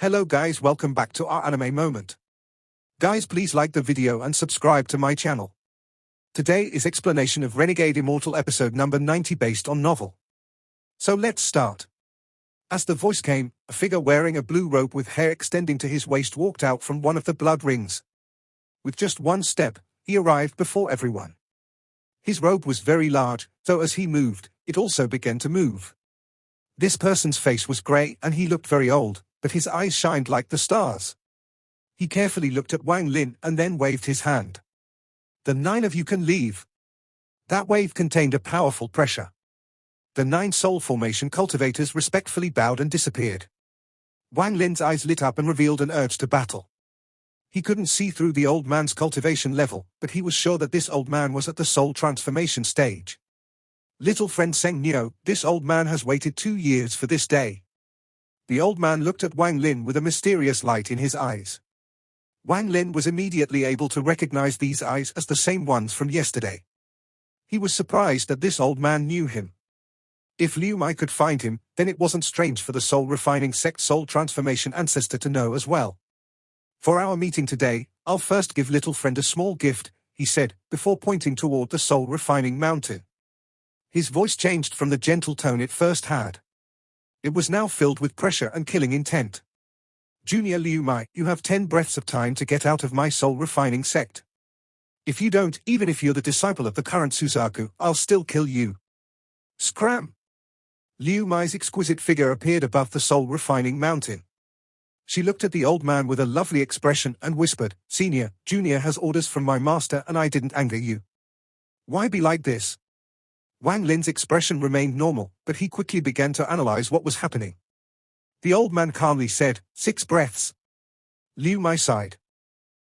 Hello guys, welcome back to our anime moment. Guys, please like the video and subscribe to my channel. Today is explanation of Renegade Immortal episode number 90 based on novel. So let's start. As the voice came, a figure wearing a blue robe with hair extending to his waist walked out from one of the blood rings. With just one step, he arrived before everyone. His robe was very large, so as he moved, it also began to move. This person's face was grey and he looked very old, but his eyes shined like the stars. He carefully looked at Wang Lin and then waved his hand. "The 9 of you can leave." That wave contained a powerful pressure. The 9 soul formation cultivators respectfully bowed and disappeared. Wang Lin's eyes lit up and revealed an urge to battle. He couldn't see through the old man's cultivation level, but he was sure that this old man was at the soul transformation stage. Little friend Seng Nyo, this old man has waited 2 years for this day. The old man looked at Wang Lin with a mysterious light in his eyes. Wang Lin was immediately able to recognize these eyes as the same ones from yesterday. He was surprised that this old man knew him. If Liu Mai could find him, then it wasn't strange for the soul refining sect soul transformation ancestor to know as well. "For our meeting today, I'll first give little friend a small gift," he said, before pointing toward the soul refining mountain. His voice changed from the gentle tone it first had. It was now filled with pressure and killing intent. "Junior Liu Mai, you have 10 breaths of time to get out of my soul-refining sect. If you don't, even if you're the disciple of the current Suzaku, I'll still kill you." Scram! Liu Mai's exquisite figure appeared above the soul-refining mountain. She looked at the old man with a lovely expression and whispered, "Senior, Junior has orders from my master and I didn't anger you. Why be like this?" Wang Lin's expression remained normal, but he quickly began to analyze what was happening. The old man calmly said, 6 breaths. Liu Mai sighed.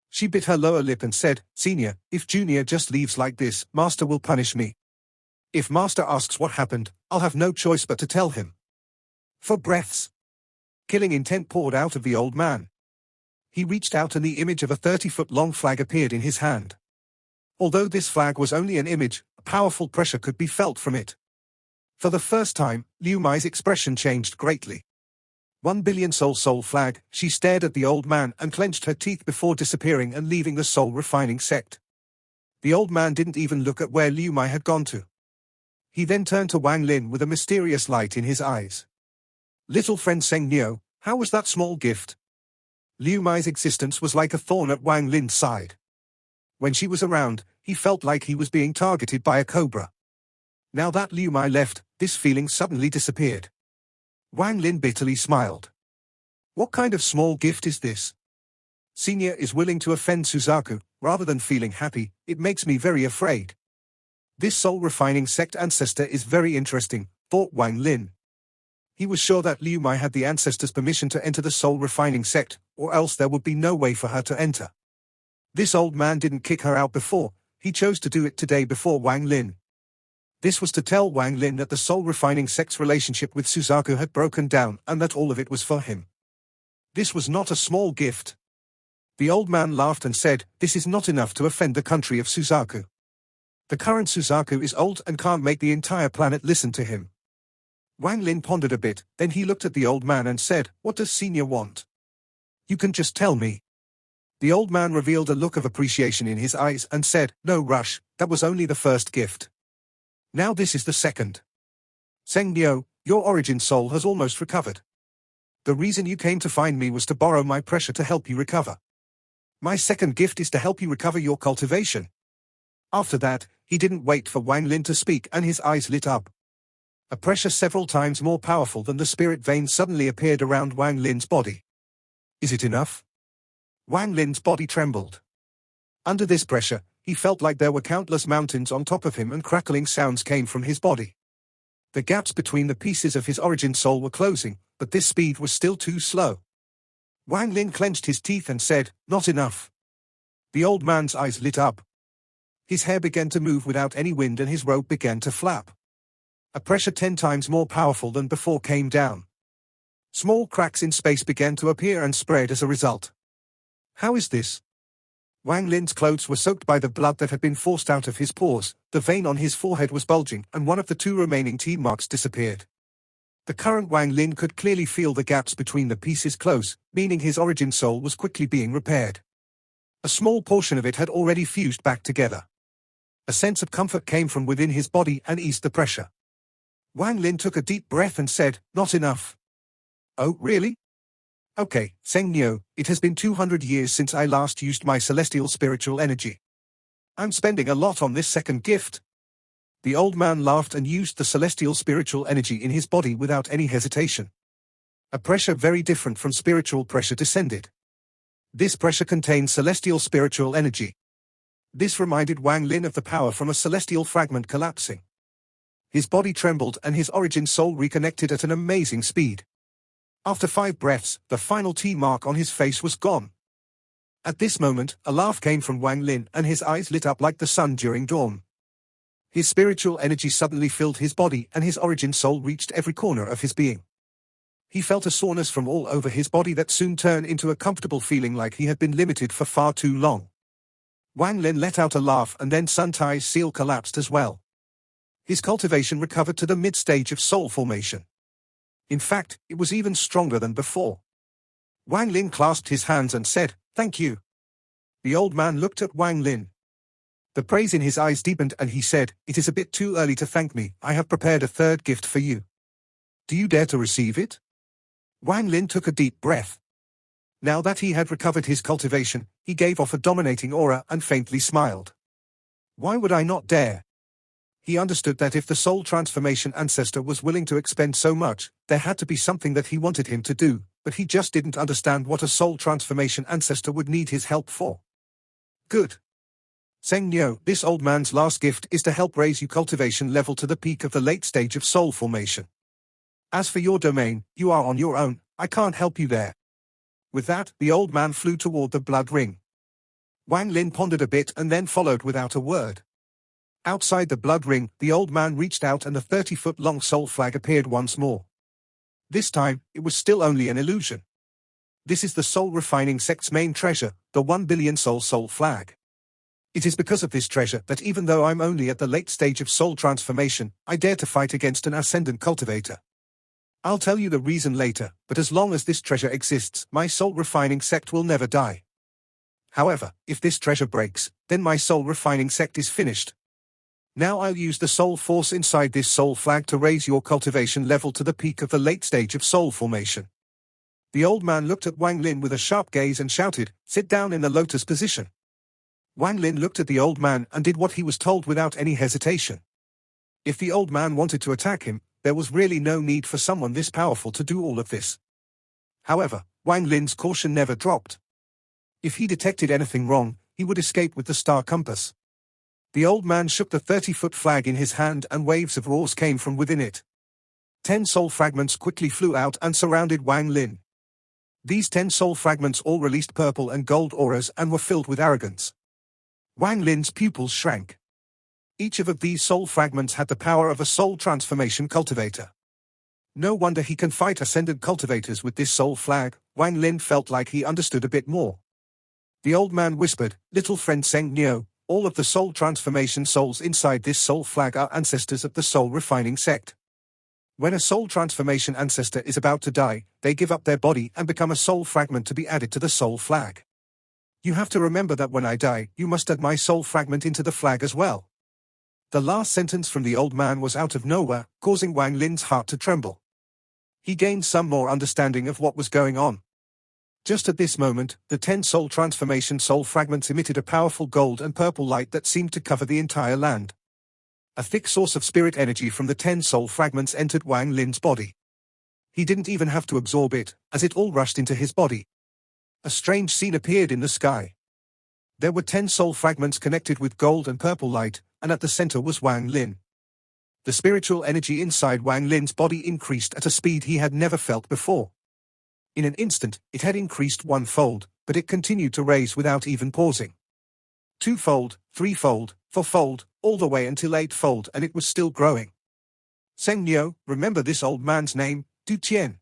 She bit her lower lip and said, "Senior, if Junior just leaves like this, Master will punish me. If Master asks what happened, I'll have no choice but to tell him." 4 breaths. Killing intent poured out of the old man. He reached out and the image of a 30-foot-long flag appeared in his hand. Although this flag was only an image, a powerful pressure could be felt from it. For the first time, Liu Mai's expression changed greatly. 1 billion soul flag, she stared at the old man and clenched her teeth before disappearing and leaving the soul refining sect. The old man didn't even look at where Liu Mai had gone to. He then turned to Wang Lin with a mysterious light in his eyes. "Little friend Seng Nyo, how was that small gift?" Liu Mai's existence was like a thorn at Wang Lin's side. When she was around, he felt like he was being targeted by a cobra. Now that Liu Mai left, this feeling suddenly disappeared. Wang Lin bitterly smiled. "What kind of small gift is this? Senior is willing to offend Suzaku, rather than feeling happy. It makes me very afraid. This soul-refining sect ancestor is very interesting," thought Wang Lin. He was sure that Liu Mai had the ancestor's permission to enter the soul-refining sect, or else there would be no way for her to enter. This old man didn't kick her out before, he chose to do it today before Wang Lin. This was to tell Wang Lin that the soul-refining sect's relationship with Suzaku had broken down and that all of it was for him. This was not a small gift. The old man laughed and said, "This is not enough to offend the country of Suzaku. The current Suzaku is old and can't make the entire planet listen to him." Wang Lin pondered a bit, then he looked at the old man and said, "What does Senior want? You can just tell me." The old man revealed a look of appreciation in his eyes and said, "No rush, that was only the first gift. Now this is the second. Seng Nyo, your origin soul has almost recovered. The reason you came to find me was to borrow my pressure to help you recover. My second gift is to help you recover your cultivation." After that, he didn't wait for Wang Lin to speak and his eyes lit up. A pressure several times more powerful than the spirit vein suddenly appeared around Wang Lin's body. "Is it enough?" Wang Lin's body trembled. Under this pressure, he felt like there were countless mountains on top of him and crackling sounds came from his body. The gaps between the pieces of his origin soul were closing, but this speed was still too slow. Wang Lin clenched his teeth and said, "Not enough." The old man's eyes lit up. His hair began to move without any wind and his robe began to flap. A pressure 10 times more powerful than before came down. Small cracks in space began to appear and spread as a result. How is this? Wang Lin's clothes were soaked by the blood that had been forced out of his pores, the vein on his forehead was bulging and one of the 2 remaining teeth marks disappeared. The current Wang Lin could clearly feel the gaps between the pieces close, meaning his origin soul was quickly being repaired. A small portion of it had already fused back together. A sense of comfort came from within his body and eased the pressure. Wang Lin took a deep breath and said, "Not enough." "Oh, really? Okay, Seng Nio, it has been 200 years since I last used my celestial spiritual energy. I'm spending a lot on this second gift." The old man laughed and used the celestial spiritual energy in his body without any hesitation. A pressure very different from spiritual pressure descended. This pressure contained celestial spiritual energy. This reminded Wang Lin of the power from a celestial fragment collapsing. His body trembled and his origin soul reconnected at an amazing speed. After 5 breaths, the final T mark on his face was gone. At this moment, a laugh came from Wang Lin and his eyes lit up like the sun during dawn. His spiritual energy suddenly filled his body and his origin soul reached every corner of his being. He felt a soreness from all over his body that soon turned into a comfortable feeling like he had been limited for far too long. Wang Lin let out a laugh and then Sun Tai's seal collapsed as well. His cultivation recovered to the mid-stage of soul formation. In fact, it was even stronger than before. Wang Lin clasped his hands and said, "Thank you." The old man looked at Wang Lin. The praise in his eyes deepened and he said, "It is a bit too early to thank me. I have prepared a third gift for you. Do you dare to receive it?" Wang Lin took a deep breath. Now that he had recovered his cultivation, he gave off a dominating aura and faintly smiled. "Why would I not dare?" He understood that if the soul transformation ancestor was willing to expend so much, there had to be something that he wanted him to do, but he just didn't understand what a soul transformation ancestor would need his help for. "Good. Seng Nio, this old man's last gift is to help raise your cultivation level to the peak of the late stage of soul formation. As for your domain, you are on your own, I can't help you there." With that, the old man flew toward the blood ring. Wang Lin pondered a bit and then followed without a word. Outside the blood ring, the old man reached out and the 30-foot-long soul flag appeared once more. This time, it was still only an illusion. This is the soul refining sect's main treasure, the 1 billion soul flag. It is because of this treasure that even though I'm only at the late stage of soul transformation, I dare to fight against an ascendant cultivator. I'll tell you the reason later, but as long as this treasure exists, my soul refining sect will never die. However, if this treasure breaks, then my soul refining sect is finished. Now I'll use the soul force inside this soul flag to raise your cultivation level to the peak of the late stage of soul formation. The old man looked at Wang Lin with a sharp gaze and shouted, "Sit down in the lotus position." Wang Lin looked at the old man and did what he was told without any hesitation. If the old man wanted to attack him, there was really no need for someone this powerful to do all of this. However, Wang Lin's caution never dropped. If he detected anything wrong, he would escape with the star compass. The old man shook the 30-foot flag in his hand and waves of roars came from within it. 10 soul fragments quickly flew out and surrounded Wang Lin. These 10 soul fragments all released purple and gold auras and were filled with arrogance. Wang Lin's pupils shrank. Each of these soul fragments had the power of a soul transformation cultivator. No wonder he can fight ascendant cultivators with this soul flag. Wang Lin felt like he understood a bit more. The old man whispered, "Little friend Seng Nio, all of the soul transformation souls inside this soul flag are ancestors of the soul refining sect. When a soul transformation ancestor is about to die, they give up their body and become a soul fragment to be added to the soul flag. You have to remember that when I die, you must add my soul fragment into the flag as well." The last sentence from the old man was out of nowhere, causing Wang Lin's heart to tremble. He gained some more understanding of what was going on. Just at this moment, the 10 soul transformation soul fragments emitted a powerful gold and purple light that seemed to cover the entire land. A thick source of spirit energy from the 10 soul fragments entered Wang Lin's body. He didn't even have to absorb it, as it all rushed into his body. A strange scene appeared in the sky. There were 10 soul fragments connected with gold and purple light, and at the center was Wang Lin. The spiritual energy inside Wang Lin's body increased at a speed he had never felt before. In an instant, it had increased 1-fold, but it continued to raise without even pausing. 2-fold, 3-fold, 4-fold, all the way until 8-fold, and it was still growing. Seng Nio, remember this old man's name, Du Tien.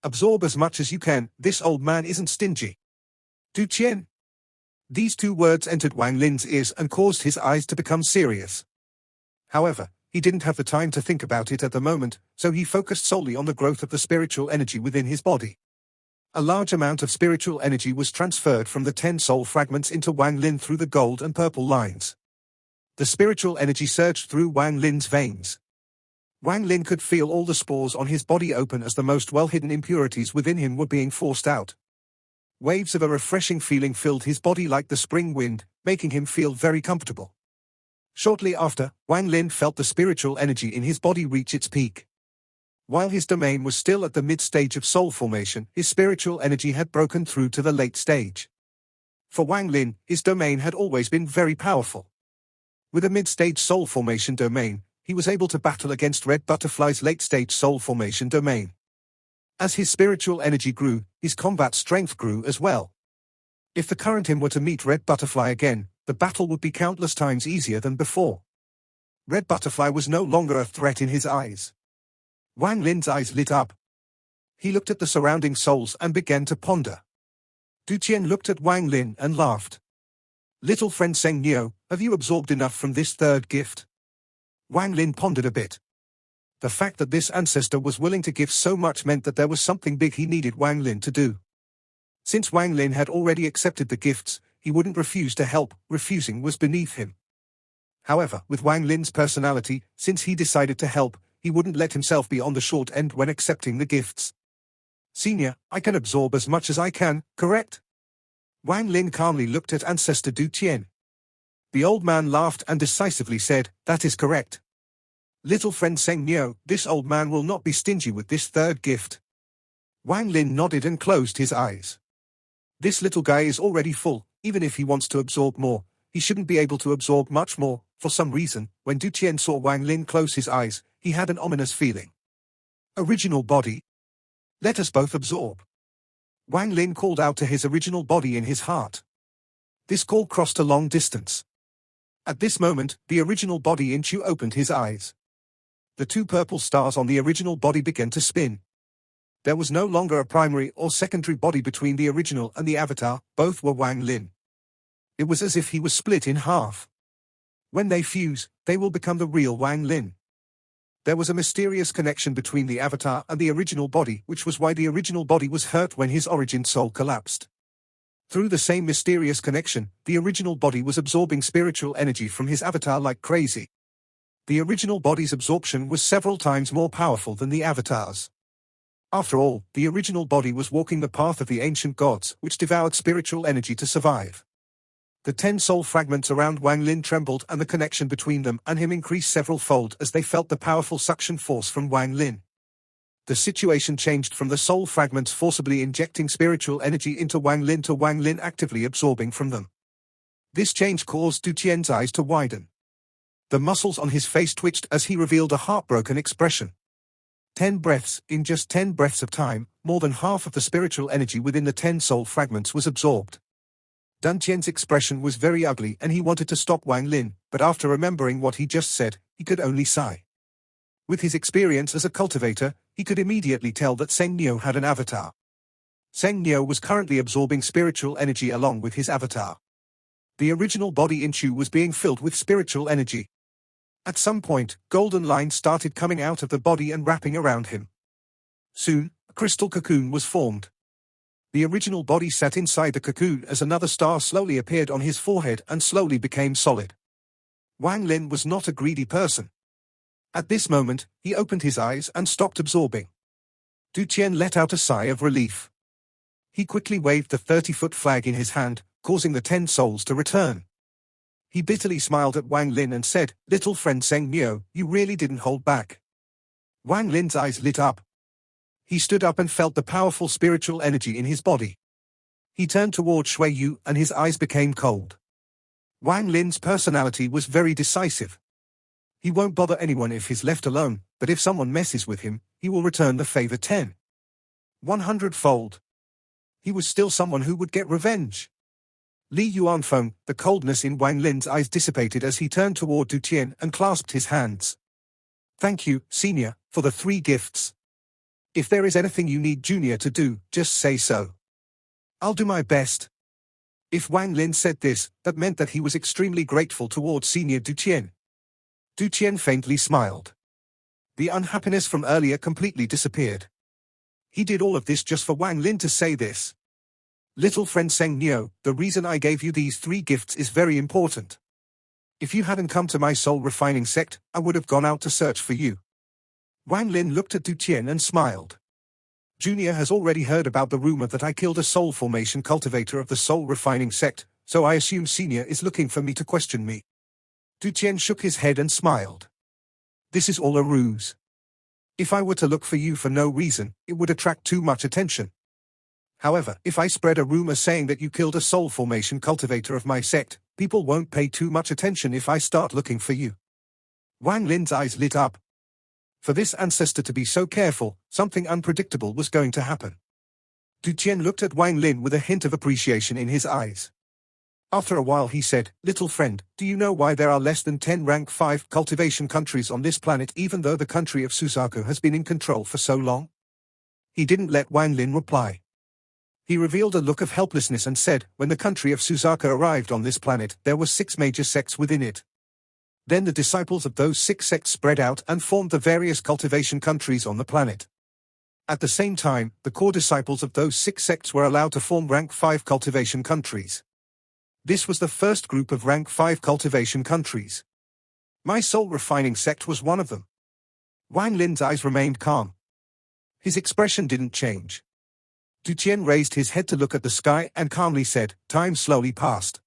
Absorb as much as you can, this old man isn't stingy. Du Tien. These 2 words entered Wang Lin's ears and caused his eyes to become serious. However, He didn't have the time to think about it at the moment, so he focused solely on the growth of the spiritual energy within his body. A large amount of spiritual energy was transferred from the 10 soul fragments into Wang Lin through the gold and purple lines. The spiritual energy surged through Wang Lin's veins. Wang Lin could feel all the spores on his body open as the most well-hidden impurities within him were being forced out. Waves of a refreshing feeling filled his body like the spring wind, making him feel very comfortable. Shortly after, Wang Lin felt the spiritual energy in his body reach its peak. While his domain was still at the mid-stage of soul formation, his spiritual energy had broken through to the late stage. For Wang Lin, his domain had always been very powerful. With a mid-stage soul formation domain, he was able to battle against Red Butterfly's late-stage soul formation domain. As his spiritual energy grew, his combat strength grew as well. If the current him were to meet Red Butterfly again, the battle would be countless times easier than before. Red Butterfly was no longer a threat in his eyes. Wang Lin's eyes lit up. He looked at the surrounding souls and began to ponder. Du Qian looked at Wang Lin and laughed. "Little friend Seng Niu, have you absorbed enough from this third gift?" Wang Lin pondered a bit. The fact that this ancestor was willing to give so much meant that there was something big he needed Wang Lin to do. Since Wang Lin had already accepted the gifts, he wouldn't refuse to help. Refusing was beneath him. However, with Wang Lin's personality, since he decided to help, he wouldn't let himself be on the short end when accepting the gifts. "Senior, I can absorb as much as I can, correct?" Wang Lin calmly looked at Ancestor Du Qian. The old man laughed and decisively said, "That is correct. Little friend Seng Niu, this old man will not be stingy with this third gift." Wang Lin nodded and closed his eyes. This little guy is already full. Even if he wants to absorb more, he shouldn't be able to absorb much more. For some reason, when Du Qian saw Wang Lin close his eyes, he had an ominous feeling. "Original body? Let us both absorb." Wang Lin called out to his original body in his heart. This call crossed a long distance. At this moment, the original body in Chu opened his eyes. The two purple stars on the original body began to spin. There was no longer a primary or secondary body between the original and the avatar, both were Wang Lin. It was as if he was split in half. When they fuse, they will become the real Wang Lin. There was a mysterious connection between the avatar and the original body, which was why the original body was hurt when his origin soul collapsed. Through the same mysterious connection, the original body was absorbing spiritual energy from his avatar like crazy. The original body's absorption was several times more powerful than the avatar's. After all, the original body was walking the path of the ancient gods, which devoured spiritual energy to survive. The 10 soul fragments around Wang Lin trembled, and the connection between them and him increased several-fold as they felt the powerful suction force from Wang Lin. The situation changed from the soul fragments forcibly injecting spiritual energy into Wang Lin to Wang Lin actively absorbing from them. This change caused Du Qian's eyes to widen. The muscles on his face twitched as he revealed a heartbroken expression. 10 breaths, in just 10 breaths of time, more than half of the spiritual energy within the 10 soul fragments was absorbed. Du Qian's expression was very ugly and he wanted to stop Wang Lin, but after remembering what he just said, he could only sigh. With his experience as a cultivator, he could immediately tell that Seng Niu had an avatar. Seng Niu was currently absorbing spiritual energy along with his avatar. The original body in Chu was being filled with spiritual energy. At some point, golden lines started coming out of the body and wrapping around him. Soon, a crystal cocoon was formed. The original body sat inside the cocoon as another star slowly appeared on his forehead and slowly became solid. Wang Lin was not a greedy person. At this moment, he opened his eyes and stopped absorbing. Du Qian let out a sigh of relief. He quickly waved the 30-foot flag in his hand, causing the 10 souls to return. He bitterly smiled at Wang Lin and said, "Little friend Seng Niu, you really didn't hold back." Wang Lin's eyes lit up. He stood up and felt the powerful spiritual energy in his body. He turned toward Shui Yu and his eyes became cold. Wang Lin's personality was very decisive. He won't bother anyone if he's left alone, but if someone messes with him, he will return the favor 100-fold. He was still someone who would get revenge. Li Yuanfeng, the coldness in Wang Lin's eyes dissipated as he turned toward Du Qian and clasped his hands. "Thank you, Senior, for the 3 gifts. If there is anything you need Junior to do, just say so. I'll do my best." If Wang Lin said this, that meant that he was extremely grateful towards Senior Du Qian. Du Qian faintly smiled. The unhappiness from earlier completely disappeared. He did all of this just for Wang Lin to say this. Little friend Seng Niu, the reason I gave you these 3 gifts is very important. If you hadn't come to my soul refining sect, I would have gone out to search for you. Wang Lin looked at Du Qian and smiled. Junior has already heard about the rumor that I killed a soul formation cultivator of the soul refining sect, so I assume Senior is looking for me to question me. Du Qian shook his head and smiled. This is all a ruse. If I were to look for you for no reason, it would attract too much attention. However, if I spread a rumor saying that you killed a soul formation cultivator of my sect, people won't pay too much attention if I start looking for you. Wang Lin's eyes lit up. For this ancestor to be so careful, something unpredictable was going to happen. Du Qian looked at Wang Lin with a hint of appreciation in his eyes. After a while he said, Little friend, do you know why there are less than 10 rank 5 cultivation countries on this planet even though the country of Suzaku has been in control for so long? He didn't let Wang Lin reply. He revealed a look of helplessness and said, when the country of Suzaku arrived on this planet, there were 6 major sects within it. Then the disciples of those 6 sects spread out and formed the various cultivation countries on the planet. At the same time, the core disciples of those 6 sects were allowed to form rank 5 cultivation countries. This was the first group of rank 5 cultivation countries. My soul refining sect was one of them. Wang Lin's eyes remained calm. His expression didn't change. Du Qian raised his head to look at the sky and calmly said, time slowly passed.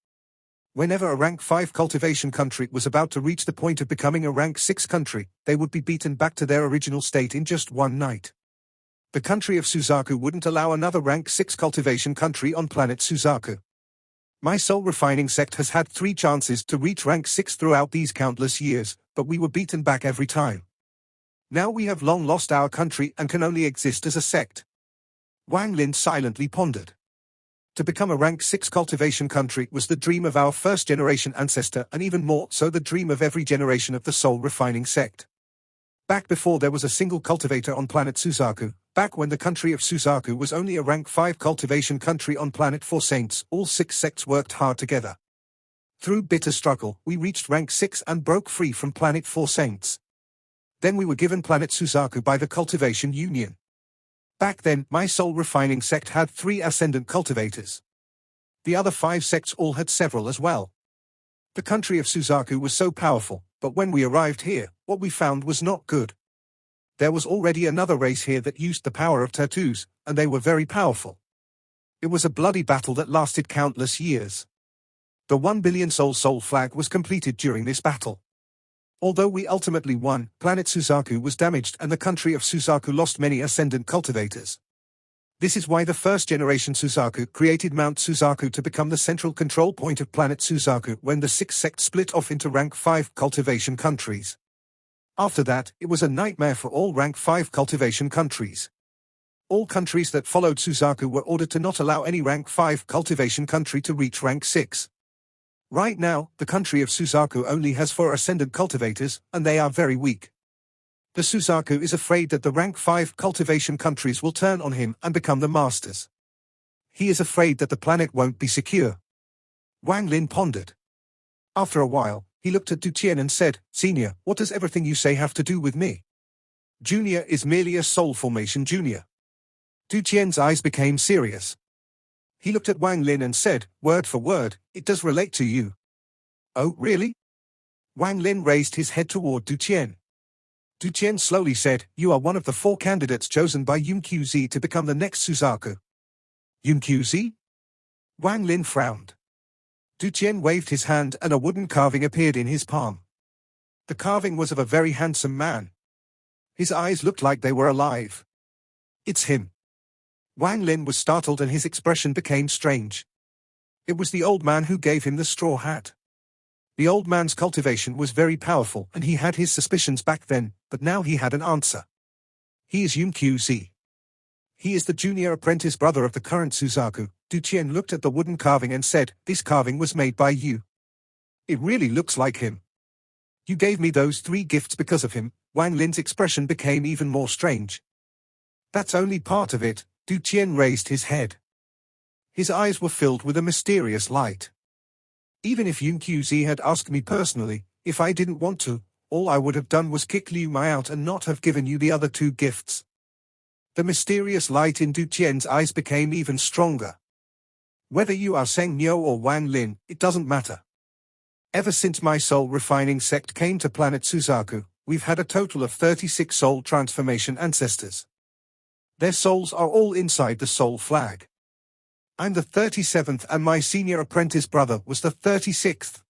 Whenever a rank 5 cultivation country was about to reach the point of becoming a rank 6 country, they would be beaten back to their original state in just one night. The country of Suzaku wouldn't allow another rank 6 cultivation country on planet Suzaku. My soul refining sect has had 3 chances to reach rank 6 throughout these countless years, but we were beaten back every time. Now we have long lost our country and can only exist as a sect. Wang Lin silently pondered. To become a rank 6 cultivation country was the dream of our first-generation ancestor and even more so the dream of every generation of the soul refining sect. Back before there was a single cultivator on planet Suzaku, back when the country of Suzaku was only a rank 5 cultivation country on planet 4 Saints, all 6 sects worked hard together. Through bitter struggle, we reached rank 6 and broke free from planet 4 Saints. Then we were given planet Suzaku by the Cultivation Union. Back then, my soul refining sect had 3 ascendant cultivators. The other 5 sects all had several as well. The country of Suzaku was so powerful, but when we arrived here, what we found was not good. There was already another race here that used the power of tattoos, and they were very powerful. It was a bloody battle that lasted countless years. The 1 billion soul flag was completed during this battle. Although we ultimately won, planet Suzaku was damaged and the country of Suzaku lost many ascendant cultivators. This is why the first-generation Suzaku created Mount Suzaku to become the central control point of planet Suzaku when the 6 sects split off into rank 5 cultivation countries. After that, it was a nightmare for all rank 5 cultivation countries. All countries that followed Suzaku were ordered to not allow any rank 5 cultivation country to reach rank 6. Right now, the country of Suzaku only has 4 ascendant cultivators, and they are very weak. The Suzaku is afraid that the rank 5 cultivation countries will turn on him and become the masters. He is afraid that the planet won't be secure. Wang Lin pondered. After a while, he looked at Du Qian and said, Senior, what does everything you say have to do with me? Junior is merely a soul formation junior. Du Qian's eyes became serious. He looked at Wang Lin and said, word for word, it does relate to you. Oh, really? Wang Lin raised his head toward Du Qian. Du Qian slowly said, you are one of the 4 candidates chosen by Yunqzi to become the next Suzaku. Yunqzi? Wang Lin frowned. Du Qian waved his hand and a wooden carving appeared in his palm. The carving was of a very handsome man. His eyes looked like they were alive. It's him. Wang Lin was startled and his expression became strange. It was the old man who gave him the straw hat. The old man's cultivation was very powerful and he had his suspicions back then, but now he had an answer. He is Yunqzi. He is the junior apprentice brother of the current Suzaku. Du Qian looked at the wooden carving and said, this carving was made by you. It really looks like him. You gave me those 3 gifts because of him. Wang Lin's expression became even more strange. That's only part of it. Du Qian raised his head. His eyes were filled with a mysterious light. Even if Yunqzi had asked me personally, if I didn't want to, all I would have done was kick Liu out and not have given you the other two gifts. The mysterious light in Du Qian's eyes became even stronger. Whether you are Seng Niu or Wang Lin, it doesn't matter. Ever since my soul refining sect came to planet Suzaku, we've had a total of 36 soul transformation ancestors. Their souls are all inside the soul flag. I'm the 37th and my senior apprentice brother was the 36th.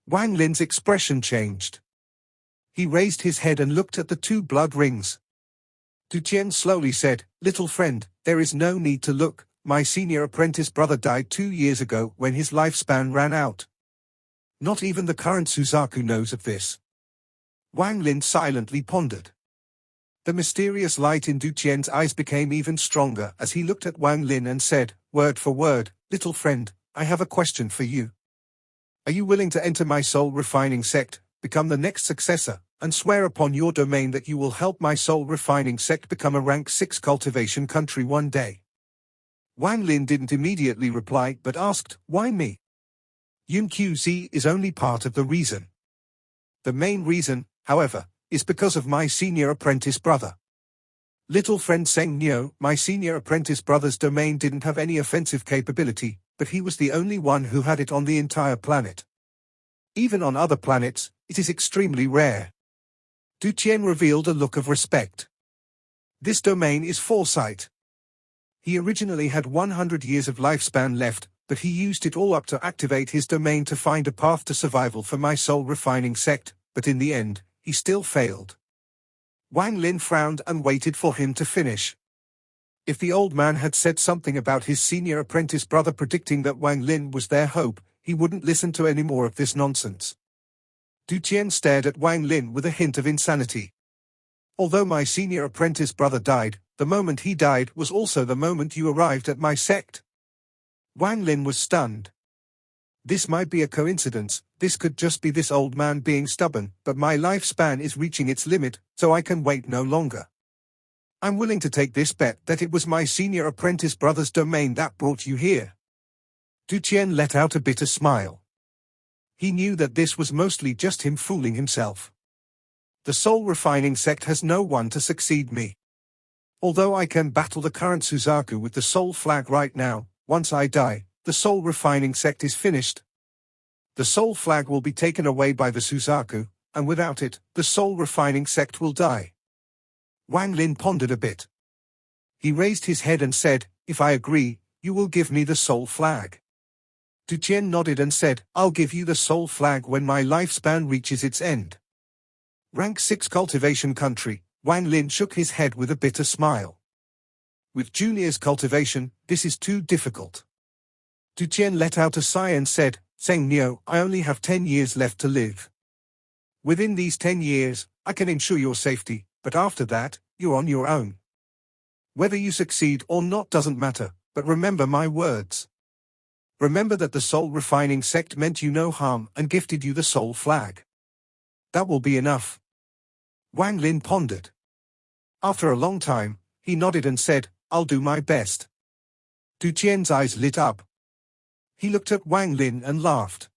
Wang Lin's expression changed. He raised his head and looked at the two blood rings. Du Qian slowly said, "Little friend, there is no need to look. My senior apprentice brother died 2 years ago when his lifespan ran out. Not even the current Suzaku knows of this." Wang Lin silently pondered. The mysterious light in Du Qian's eyes became even stronger as he looked at Wang Lin and said, word for word, "Little friend, I have a question for you. Are you willing to enter my soul refining sect, become the next successor, and swear upon your domain that you will help my soul refining sect become a rank 6 cultivation country one day?" Wang Lin didn't immediately reply but asked, "Why me?" Yun QZ is only part of the reason. The main reason, however, is because of my senior apprentice brother. Little friend Seng Niu, my senior apprentice brother's domain didn't have any offensive capability, but he was the only one who had it on the entire planet. Even on other planets, it is extremely rare. Du Qian revealed a look of respect. This domain is foresight. He originally had 100 years of lifespan left, but he used it all up to activate his domain to find a path to survival for my soul refining sect, but in the end, he still failed. Wang Lin frowned and waited for him to finish. If the old man had said something about his senior apprentice brother predicting that Wang Lin was their hope, he wouldn't listen to any more of this nonsense. Du Qian stared at Wang Lin with a hint of insanity. Although my senior apprentice brother died, the moment he died was also the moment you arrived at my sect. Wang Lin was stunned. This might be a coincidence, this could just be this old man being stubborn, but my lifespan is reaching its limit, so I can wait no longer. I'm willing to take this bet that it was my senior apprentice brother's domain that brought you here. Du Qian let out a bitter smile. He knew that this was mostly just him fooling himself. The soul refining sect has no one to succeed me. Although I can battle the current Suzaku with the soul flag right now, once I die, the soul refining sect is finished. The soul flag will be taken away by the Suzaku, and without it, the soul refining sect will die. Wang Lin pondered a bit. He raised his head and said, "If I agree, you will give me the soul flag." Du Qian nodded and said, "I'll give you the soul flag when my lifespan reaches its end." Rank 6 cultivation country, Wang Lin shook his head with a bitter smile. With Junior's cultivation, this is too difficult. Du Qian let out a sigh and said, "Seng Niu, I only have 10 years left to live. Within these 10 years, I can ensure your safety, but after that, you're on your own. Whether you succeed or not doesn't matter, but remember my words. Remember that the soul refining sect meant you no harm and gifted you the soul flag. That will be enough." Wang Lin pondered. After a long time, he nodded and said, "I'll do my best." Du Qian's eyes lit up. He looked at Wang Lin and laughed.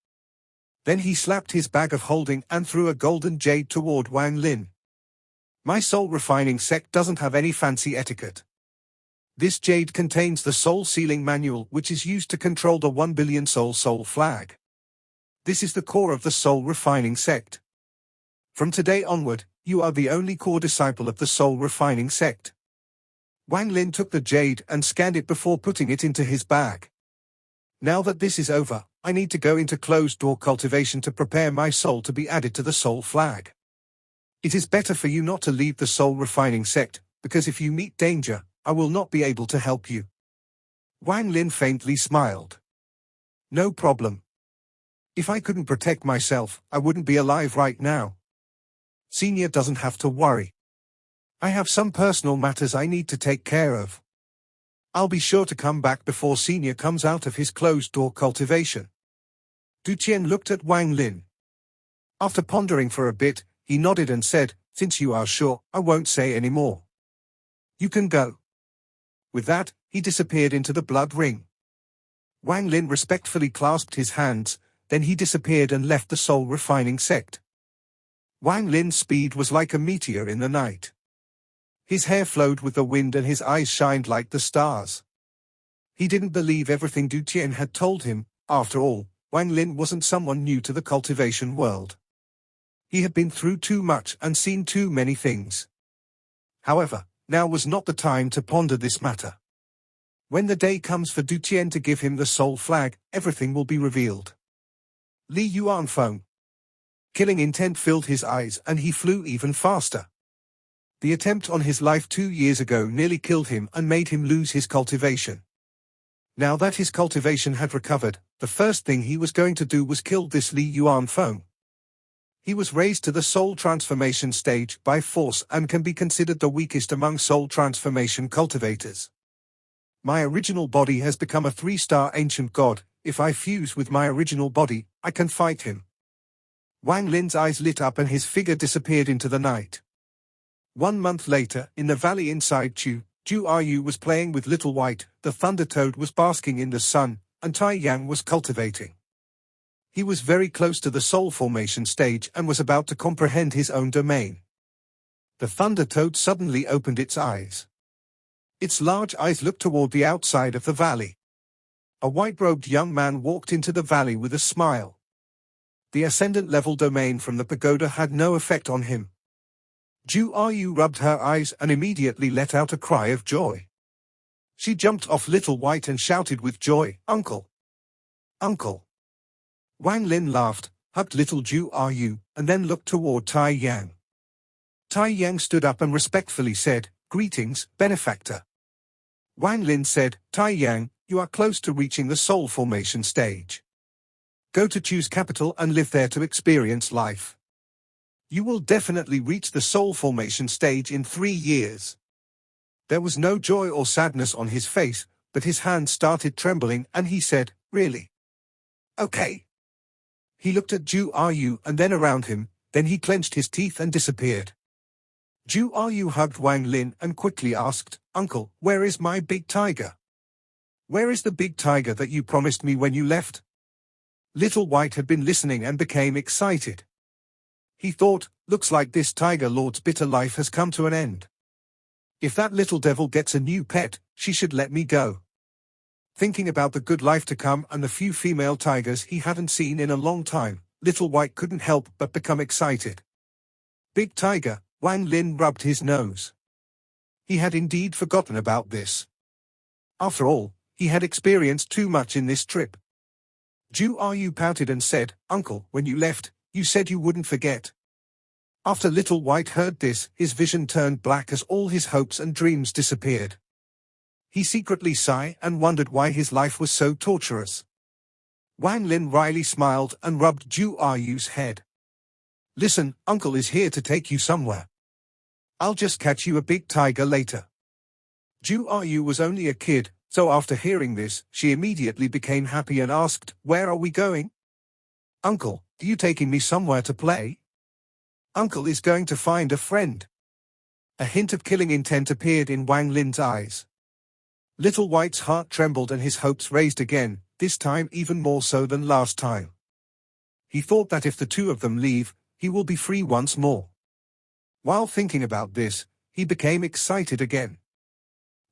Then he slapped his bag of holding and threw a golden jade toward Wang Lin. "My soul refining sect doesn't have any fancy etiquette. This jade contains the soul sealing manual which is used to control the 1 billion soul flag. This is the core of the soul refining sect. From today onward, you are the only core disciple of the soul refining sect." Wang Lin took the jade and scanned it before putting it into his bag. "Now that this is over, I need to go into closed-door cultivation to prepare my soul to be added to the soul flag. It is better for you not to leave the soul refining sect, because if you meet danger, I will not be able to help you." Wang Lin faintly smiled. "No problem. If I couldn't protect myself, I wouldn't be alive right now. Senior doesn't have to worry. I have some personal matters I need to take care of. I'll be sure to come back before Senior comes out of his closed-door cultivation." Du Qian looked at Wang Lin. After pondering for a bit, he nodded and said, "Since you are sure, I won't say any more. You can go." With that, he disappeared into the blood ring. Wang Lin respectfully clasped his hands, then he disappeared and left the soul refining sect. Wang Lin's speed was like a meteor in the night. His hair flowed with the wind and his eyes shined like the stars. He didn't believe everything Du Tian had told him. After all, Wang Lin wasn't someone new to the cultivation world. He had been through too much and seen too many things. However, now was not the time to ponder this matter. When the day comes for Du Tian to give him the soul flag, everything will be revealed. Li Yuan Feng. Killing intent filled his eyes and he flew even faster. The attempt on his life 2 years ago nearly killed him and made him lose his cultivation. Now that his cultivation had recovered, the first thing he was going to do was kill this Li Yuan Feng. He was raised to the soul transformation stage by force and can be considered the weakest among soul transformation cultivators. My original body has become a 3-star ancient god. If I fuse with my original body, I can fight him. Wang Lin's eyes lit up and his figure disappeared into the night. 1 month later, in the valley inside Chu, Ju Ryu was playing with Little White, the Thunder Toad was basking in the sun, and Tai Yang was cultivating. He was very close to the soul formation stage and was about to comprehend his own domain. The Thunder Toad suddenly opened its eyes. Its large eyes looked toward the outside of the valley. A white-robed young man walked into the valley with a smile. The ascendant-level domain from the pagoda had no effect on him. Ju Ryu rubbed her eyes and immediately let out a cry of joy. She jumped off Little White and shouted with joy, "Uncle! Uncle!" Wang Lin laughed, hugged little Ju Ryu, and then looked toward Tai Yang. Tai Yang stood up and respectfully said, "Greetings, benefactor." Wang Lin said, "Tai Yang, you are close to reaching the soul formation stage. Go to Chu's capital and live there to experience life. You will definitely reach the soul formation stage in 3 years." There was no joy or sadness on his face, but his hand started trembling and he said, "Really? Okay." He looked at Ju Ryu and then around him, then he clenched his teeth and disappeared. Ju Ryu hugged Wang Lin and quickly asked, "Uncle, where is my big tiger? Where is the big tiger that you promised me when you left?" Little White had been listening and became excited. He thought, looks like this Tiger Lord's bitter life has come to an end. If that little devil gets a new pet, she should let me go. Thinking about the good life to come and the few female tigers he hadn't seen in a long time, Little White couldn't help but become excited. Big tiger, Wang Lin rubbed his nose. He had indeed forgotten about this. After all, he had experienced too much in this trip. Ju Ryu pouted and said, "Uncle, when you left, you said you wouldn't forget." After Little White heard this, his vision turned black as all his hopes and dreams disappeared. He secretly sighed and wondered why his life was so torturous. Wang Lin wryly smiled and rubbed Ju Ryu's head. "Listen, Uncle is here to take you somewhere. I'll just catch you a big tiger later." Ju Ryu was only a kid, so after hearing this, she immediately became happy and asked, "Where are we going?" "Uncle, are you taking me somewhere to play?" "Uncle is going to find a friend." A hint of killing intent appeared in Wang Lin's eyes. Little White's heart trembled and his hopes raised again, this time even more so than last time. He thought that if the two of them leave, he will be free once more. While thinking about this, he became excited again.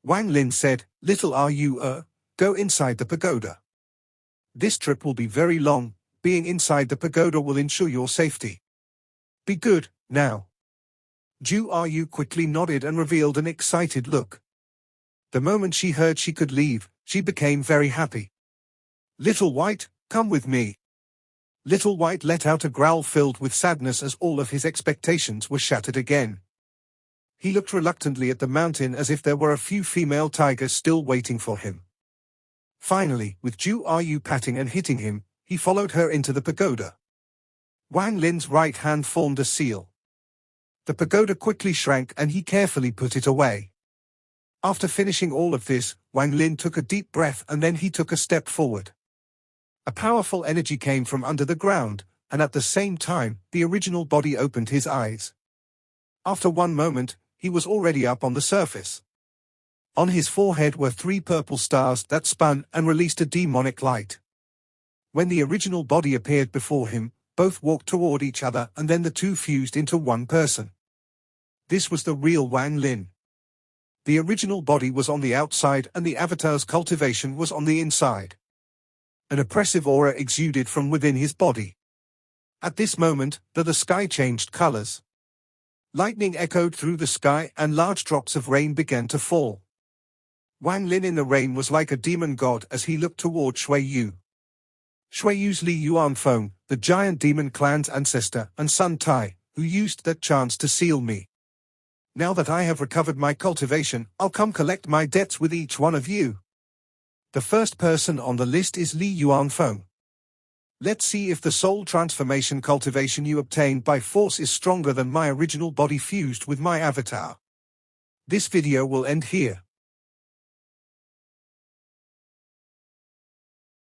Wang Lin said, "Little Ryu, go inside the pagoda. This trip will be very long. Being inside the pagoda will ensure your safety. Be good, now." Ju Ryu quickly nodded and revealed an excited look. The moment she heard she could leave, she became very happy. "Little White, come with me." Little White let out a growl filled with sadness as all of his expectations were shattered again. He looked reluctantly at the mountain as if there were a few female tigers still waiting for him. Finally, with Ju Ryu patting and hitting him, he followed her into the pagoda. Wang Lin's right hand formed a seal. The pagoda quickly shrank and he carefully put it away. After finishing all of this, Wang Lin took a deep breath and then he took a step forward. A powerful energy came from under the ground, and at the same time, the original body opened his eyes. After one moment, he was already up on the surface. On his forehead were 3 purple stars that spun and released a demonic light. When the original body appeared before him, Both walked toward each other and then the two fused into one person. This was the real Wang Lin. The original body was on the outside and the avatar's cultivation was on the inside. An oppressive aura exuded from within his body. At this moment, the sky changed colors. Lightning echoed through the sky and large drops of rain began to fall. Wang Lin in the rain was like a demon god as he looked toward Shui Yu. Shui Yu's Li Yuanfeng, the giant demon clan's ancestor, and Sun Tai, who used that chance to seal me. Now that I have recovered my cultivation, I'll come collect my debts with each one of you. The first person on the list is Li Yuanfeng. Let's see if the soul transformation cultivation you obtained by force is stronger than my original body fused with my avatar. This video will end here.